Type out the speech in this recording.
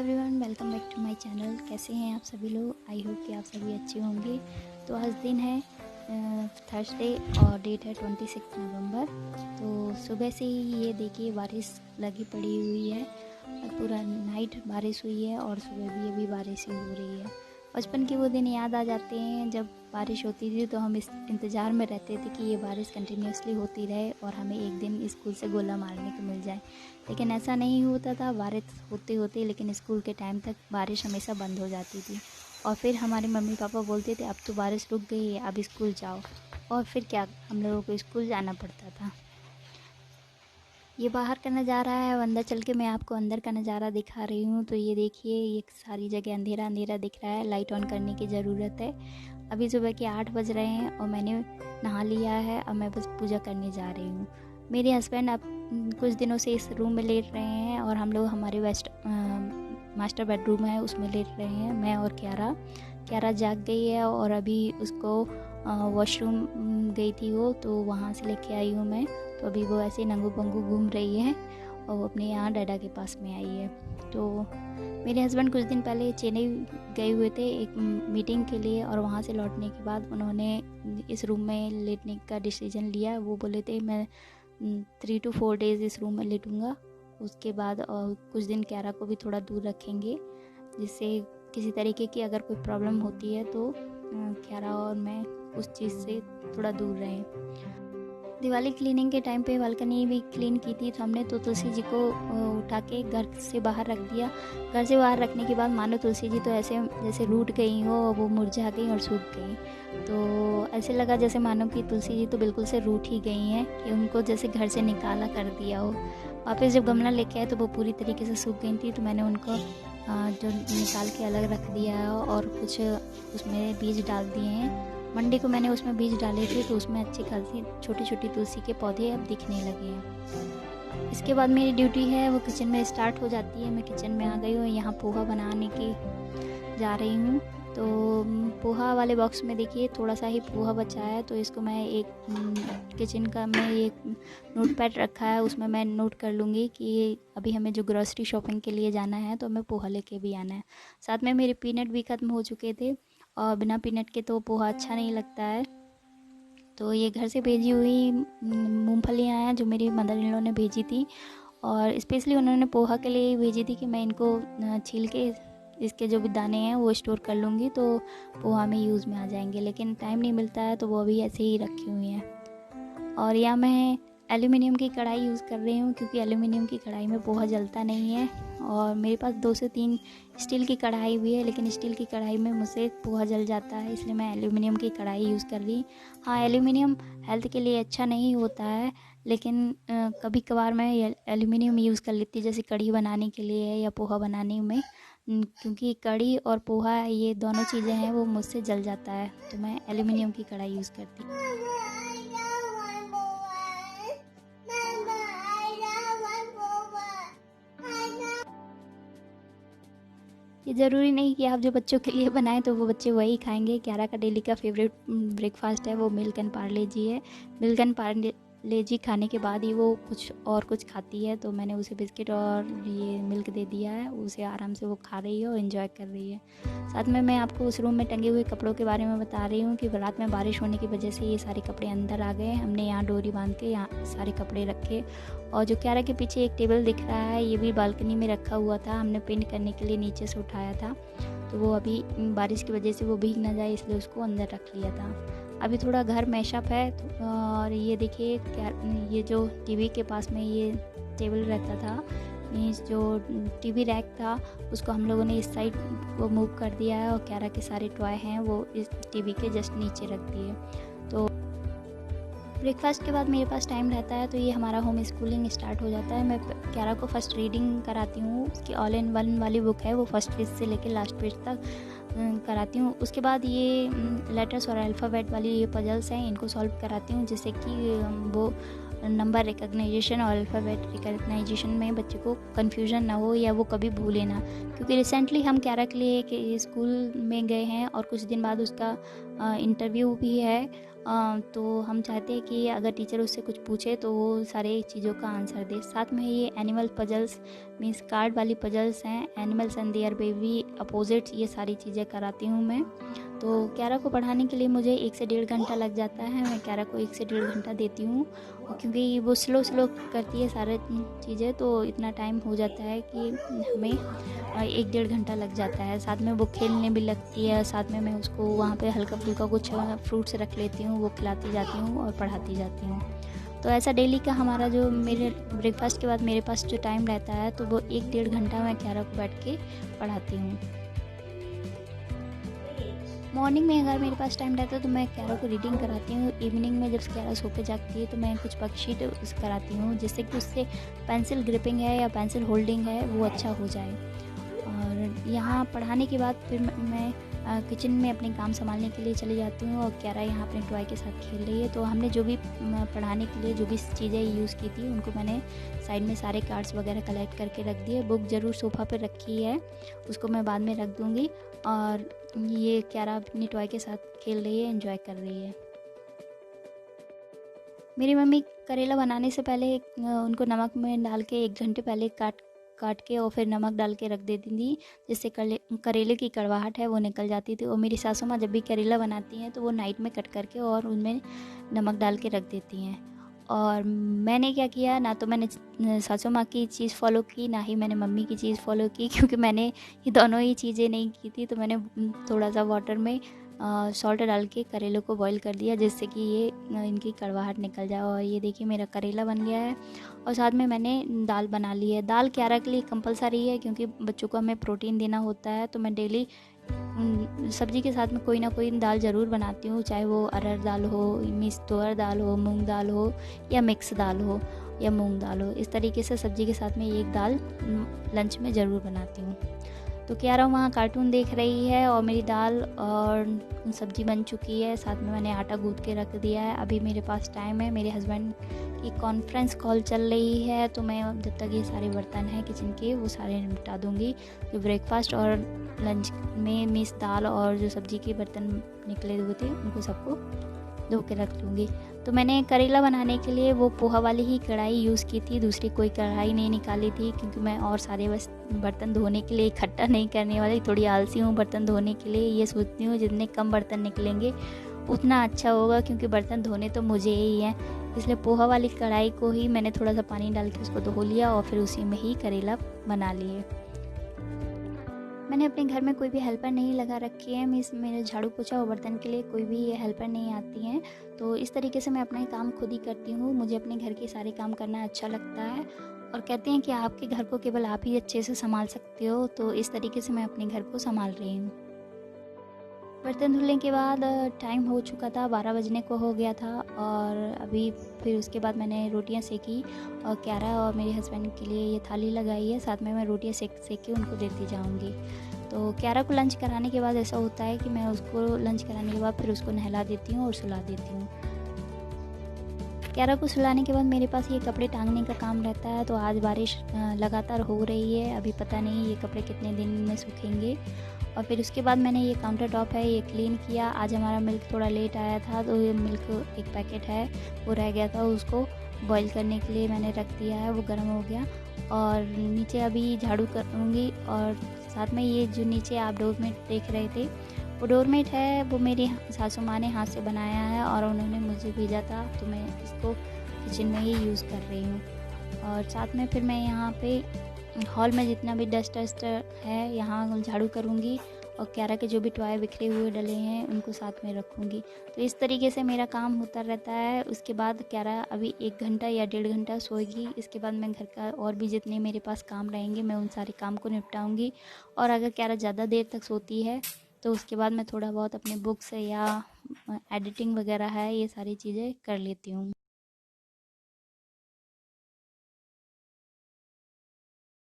Everyone, welcome back to my channel. कैसे हैं आप सभी लोग? आई होप कि आप सभी अच्छे होंगे। तो आज दिन है थर्सडे और डेट है 26 नवंबर। तो सुबह से ही ये देखिए बारिश लगी पड़ी हुई है और पूरा नाइट बारिश हुई है और सुबह भी अभी बारिश ही हो रही है। बचपन के वो दिन याद आ जाते हैं जब बारिश होती थी तो हम इस इंतज़ार में रहते थे कि ये बारिश कंटिन्यूसली होती रहे और हमें एक दिन स्कूल से गोला मारने को मिल जाए। लेकिन ऐसा नहीं होता था, बारिश होते होते लेकिन स्कूल के टाइम तक बारिश हमेशा बंद हो जाती थी और फिर हमारे मम्मी पापा बोलते थे अब तो बारिश रुक गई है, अब स्कूल जाओ। और फिर क्या, हम लोगों को स्कूल जाना पड़ता था। ये बाहर का नज़ारा है और अंदर चल के मैं आपको अंदर का नज़ारा दिखा रही हूँ। तो ये देखिए, ये सारी जगह अंधेरा अंधेरा दिख रहा है, लाइट ऑन करने की ज़रूरत है। अभी सुबह के 8 बज रहे हैं और मैंने नहा लिया है। अब मैं बस पूजा करने जा रही हूँ। मेरे हस्बैंड अब कुछ दिनों से इस रूम में लेट रहे हैं और हम लोग हमारे मास्टर बेडरूम है उसमें लेट रहे हैं, मैं और क्यारा जाग गई है और अभी उसको वॉशरूम गई थी वो, तो वहाँ से लेके आई हूँ मैं। तो अभी वो ऐसे नंगू पंगू घूम रही है और वो अपने यहाँ डैडा के पास में आई है। तो मेरे हस्बैंड कुछ दिन पहले चेन्नई गए हुए थे एक मीटिंग के लिए और वहाँ से लौटने के बाद उन्होंने इस रूम में लेटने का डिसीजन लिया। वो बोले थे मैं 3 to 4 डेज़ इस रूम में लेटूँगा, उसके बाद और कुछ दिन क्यारा को भी थोड़ा दूर रखेंगे जिससे किसी तरीके की अगर कोई प्रॉब्लम होती है तो क्यारा और मैं उस चीज़ से थोड़ा दूर रहें। दिवाली क्लीनिंग के टाइम पे बालकनी भी क्लीन की थी तो हमने तो तुलसी जी को उठा के घर से बाहर रख दिया। घर से बाहर रखने के बाद मानो तुलसी जी तो ऐसे जैसे रूठ गई हो, वो मुरझा गई और सूख गई। तो ऐसे लगा जैसे मानो कि तुलसी जी तो बिल्कुल से रूठ ही गई हैं, कि उनको जैसे घर से निकाला कर दिया हो। वापस जब गमला लेके आए तो वो पूरी तरीके से सूख गई थी, तो मैंने उनको जो निकाल के अलग रख दिया और कुछ उसमें बीज डाल दिए हैं। मंडे को मैंने उसमें बीज डाले थे तो उसमें अच्छी खासी छोटी छोटी तुलसी के पौधे अब दिखने लगे हैं। इसके बाद मेरी ड्यूटी है वो किचन में स्टार्ट हो जाती है। मैं किचन में आ गई हूँ, यहाँ पोहा बनाने की जा रही हूँ। तो पोहा वाले बॉक्स में देखिए थोड़ा सा ही पोहा बचा है, तो इसको मैं एक किचन का में एक नोट पैड रखा है उसमें मैं नोट कर लूँगी कि अभी हमें जो ग्रॉसरी शॉपिंग के लिए जाना है तो हमें पोहा लेके भी आना है। साथ में मेरे पीनट भी ख़त्म हो चुके थे और बिना पीनट के तो पोहा अच्छा नहीं लगता है। तो ये घर से भेजी हुई मूंगफलियाँ हैं जो मेरी मदर इन लॉ ने भेजी थी और स्पेशली उन्होंने पोहा के लिए भेजी थी कि मैं इनको छील के इसके जो भी दाने हैं वो स्टोर कर लूँगी तो पोहा में यूज़ में आ जाएंगे, लेकिन टाइम नहीं मिलता है तो वो अभी ऐसे ही रखी हुई हैं। और यहाँ मैं एल्यूमिनियम की कढ़ाई यूज़ कर रही हूँ क्योंकि एल्यूमिनियम की कढ़ाई में पोहा जलता नहीं है। और मेरे पास 2 से 3 स्टील की कढ़ाई भी है, लेकिन स्टील की कढ़ाई में मुझसे पोहा जल जाता है, इसलिए मैं एल्यूमिनियम की कढ़ाई यूज़ कर रही। हाँ, एल्यूमिनियम हेल्थ के लिए अच्छा नहीं होता है, लेकिन कभी कभार मैं एल्यूमिनियम यूज़ कर लेती जैसे कढ़ी बनाने के लिए या पोहा बनाने में, क्योंकि कढ़ी और पोहा ये दोनों चीज़ें हैं वो मुझसे जल जाता है, तो मैं एल्यूमिनियम की कढ़ाई यूज़ करती हूँ। ये ज़रूरी नहीं कि आप जो बच्चों के लिए बनाएं तो वो बच्चे वही खाएंगे। क्यारा का डेली का फेवरेट ब्रेकफास्ट है वो मिल्क एंड पार्ले जी है। मिल्क एंड पार्ले जी खाने के बाद ही वो कुछ खाती है, तो मैंने उसे बिस्किट और ये मिल्क दे दिया है, उसे आराम से वो खा रही है और इन्जॉय कर रही है। साथ में मैं आपको उस रूम में टंगे हुए कपड़ों के बारे में बता रही हूँ कि रात में बारिश होने की वजह से ये सारे कपड़े अंदर आ गए। हमने यहाँ डोरी बांध के यहाँ सारे कपड़े रखे। और जो क्यारा के पीछे एक टेबल दिख रहा है ये भी बालकनी में रखा हुआ था, हमने पेंट करने के लिए नीचे से उठाया था, तो वो अभी बारिश की वजह से वो भीग ना जाए इसलिए उसको अंदर रख लिया था। अभी थोड़ा घर मैशअप है तो, और ये देखिए क्या, ये जो टीवी के पास में ये टेबल रहता था, मीन्स जो टीवी रैक था उसको हम लोगों ने इस साइड वो मूव कर दिया है और क्यारा के सारे टॉय हैं वो इस टीवी के जस्ट नीचे रख दिए। तो ब्रेकफास्ट के बाद मेरे पास टाइम रहता है तो ये हमारा होम स्कूलिंग स्टार्ट हो जाता है। मैं क्यारा को फर्स्ट रीडिंग कराती हूँ, उसकी ऑल इन वन वाली बुक है वो फर्स्ट पेज से लेकर लास्ट पेज तक कराती हूँ। उसके बाद ये लेटर्स और अल्फ़ाबेट वाली ये पजल्स हैं, इनको सॉल्व कराती हूँ जिससे कि वो नंबर रिकग्नाइजेशन और अल्फ़ाबेट रिकग्नाइजेशन में बच्चे को कन्फ्यूजन ना हो या वो कभी भूले ना। क्योंकि रिसेंटली हम क्यारा के लिए स्कूल में गए हैं और कुछ दिन बाद उसका इंटरव्यू भी है तो हम चाहते हैं कि अगर टीचर उससे कुछ पूछे तो वो सारे चीज़ों का आंसर दे। साथ में ये एनिमल पजल्स मीन्स कार्ड वाली पजल्स हैं, animals and their baby opposites, ये सारी चीज़ें कराती हूँ मैं। तो क्यारा को पढ़ाने के लिए मुझे 1 से 1.5 घंटा लग जाता है। मैं क्यारा को 1 से 1.5 घंटा देती हूँ, और क्योंकि वो स्लो करती है सारे चीज़ें, तो इतना टाइम हो जाता है कि हमें 1-1.5 घंटा लग जाता है। साथ में वो खेलने भी लगती है, साथ में मैं उसको वहाँ पे हल्का फुल्का कुछ फ्रूट्स रख लेती हूँ, वो खिलाती जाती हूँ और पढ़ाती जाती हूँ। तो ऐसा डेली का हमारा जो मेरे ब्रेकफास्ट के बाद मेरे पास जो टाइम रहता है, तो वो 1-1.5 घंटा मैं क्यारा को बैठ के पढ़ाती हूँ। मॉर्निंग में अगर मेरे पास टाइम रहता है तो मैं क्यारा को रीडिंग कराती हूँ। इवनिंग में जब क्यारा सो के जागती है तो मैं कुछ वर्कशीट कराती हूँ, जिससे कि उससे पेंसिल ग्रिपिंग है या पेंसिल होल्डिंग है वो अच्छा हो जाए। और यहाँ पढ़ाने के बाद फिर मैं किचन में अपने काम संभालने के लिए चली जाती हूँ, और क्यारा यहाँ अपने टॉय के साथ खेल रही है। तो हमने जो भी पढ़ाने के लिए जो भी चीज़ें यूज़ की थी उनको मैंने साइड में सारे कार्ड्स वगैरह कलेक्ट करके रख दिए। बुक ज़रूर सोफ़ा पर रखी है, उसको मैं बाद में रख दूँगी। और ये क्यारा अपनी टॉय के साथ खेल रही है, एंजॉय कर रही है। मेरी मम्मी करेला बनाने से पहले उनको नमक में डाल के 1 घंटे पहले काट के और फिर नमक डाल के रख देती थी, जिससे करेले की कड़वाहट है वो निकल जाती थी। और मेरी सासू माँ जब भी करेला बनाती हैं तो वो नाइट में कट करके और उनमें नमक डाल के रख देती हैं। और मैंने क्या किया, ना तो मैंने सासू माँ की चीज़ फ़ॉलो की, ना ही मैंने मम्मी की चीज़ फ़ॉलो की, क्योंकि मैंने ये दोनों ही चीज़ें नहीं की थी। तो मैंने थोड़ा सा वाटर में सॉल्ट डाल के करेलों को बॉईल कर दिया, जिससे कि ये इनकी कड़वाहट निकल जाए। और ये देखिए मेरा करेला बन गया है। और साथ में मैंने दाल बना ली है। दाल क्यारा के लिए कंपलसरी है, क्योंकि बच्चों को हमें प्रोटीन देना होता है। तो मैं डेली सब्ज़ी के साथ में कोई ना कोई दाल ज़रूर बनाती हूँ, चाहे वो अरहर दाल हो, मिक्स तुअर दाल हो, मूंग दाल हो, या मिक्स दाल हो, या मूंग दाल हो। इस तरीके से सब्ज़ी के साथ में एक दाल लंच में ज़रूर बनाती हूँ। तो क्यारा वहाँ कार्टून देख रही है और मेरी दाल और सब्ज़ी बन चुकी है। साथ में मैंने आटा गूँथ के रख दिया है। अभी मेरे पास टाइम है, मेरे हस्बैंड की कॉन्फ्रेंस कॉल चल रही है, तो मैं जब तक ये सारे बर्तन हैं किचन के वो सारे निपटा दूँगी। जो ब्रेकफास्ट और लंच में मिस दाल और जो सब्ज़ी के बर्तन निकले हुए थे उनको सबको धो के रख लूँगी। तो मैंने करेला बनाने के लिए वो पोहा वाली ही कढ़ाई यूज़ की थी, दूसरी कोई कढ़ाई नहीं निकाली थी, क्योंकि मैं और सारे बस बर्तन धोने के लिए इकट्ठा नहीं करने वाली। थोड़ी आलसी हूँ बर्तन धोने के लिए, ये सोचती हूँ जितने कम बर्तन निकलेंगे उतना अच्छा होगा, क्योंकि बर्तन धोने तो मुझे ही हैं। इसलिए पोहा वाली कढ़ाई को ही मैंने थोड़ा सा पानी डाल के उसको धो लिया और फिर उसी में ही करेला बना लिए। मैंने अपने घर में कोई भी हेल्पर नहीं लगा रखी है, मीन्स मेरे झाड़ू पोछा और बर्तन के लिए कोई भी हेल्पर नहीं आती हैं। तो इस तरीके से मैं अपना काम खुद ही करती हूँ। मुझे अपने घर के सारे काम करना अच्छा लगता है, और कहते हैं कि आपके घर को केवल आप ही अच्छे से संभाल सकते हो। तो इस तरीके से मैं अपने घर को संभाल रही हूँ। बर्तन धुलने के बाद टाइम हो चुका था, 12 बजने को हो गया था। और अभी फिर उसके बाद मैंने रोटियां सेकी, और क्यारा और मेरे हस्बैंड के लिए ये थाली लगाई है। साथ में मैं रोटियां सेक के उनको देती जाऊंगी। तो क्यारा को लंच कराने के बाद ऐसा होता है कि मैं उसको लंच कराने के बाद फिर उसको नहला देती हूँ और सुला देती हूँ। क्यारा को सुलाने के बाद मेरे पास ये कपड़े टांगने का काम रहता है। तो आज बारिश लगातार हो रही है, अभी पता नहीं ये कपड़े कितने दिन में सूखेंगे। और फिर उसके बाद मैंने ये काउंटर टॉप है ये क्लीन किया। आज हमारा मिल्क थोड़ा लेट आया था, तो ये मिल्क एक पैकेट है वो रह गया था, उसको बॉईल करने के लिए मैंने रख दिया है, वो गर्म हो गया। और नीचे अभी झाड़ू करूँगी। और साथ में ये जो नीचे आप डोरमेट देख रहे थे, वो डोरमेट है, वो मेरी सासू माँ ने हाथ से बनाया है और उन्होंने मुझे भेजा था, तो मैं इसको किचन में ही यूज़ कर रही हूँ। और साथ में फिर मैं यहाँ पे हॉल में जितना भी डस्ट है यहाँ झाड़ू करूँगी, और क्यारा के जो भी टॉय बिखरे हुए डले हैं उनको साथ में रखूँगी। तो इस तरीके से मेरा काम होता रहता है। उसके बाद क्यारा अभी 1 घंटा या 1.5 घंटा सोएगी। इसके बाद मैं घर का और भी जितने मेरे पास काम रहेंगे मैं उन सारे काम को निपटाऊँगी। और अगर क्यारा ज़्यादा देर तक सोती है तो उसके बाद मैं थोड़ा बहुत अपने बुक्स या एडिटिंग वगैरह है ये सारी चीज़ें कर लेती हूँ।